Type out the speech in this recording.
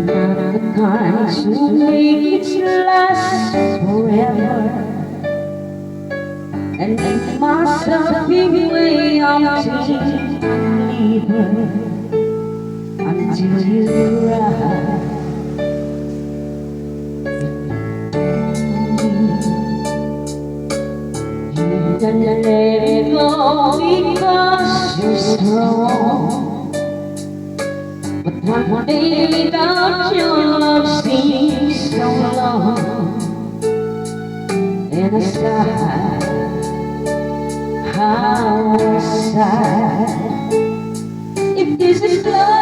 not the kind to make it last forever. And keep myself away until I'm leaving, until you arrive. You can let it go because you're strong. But one day without your love seems so long. And I sigh, how sad. If this is love,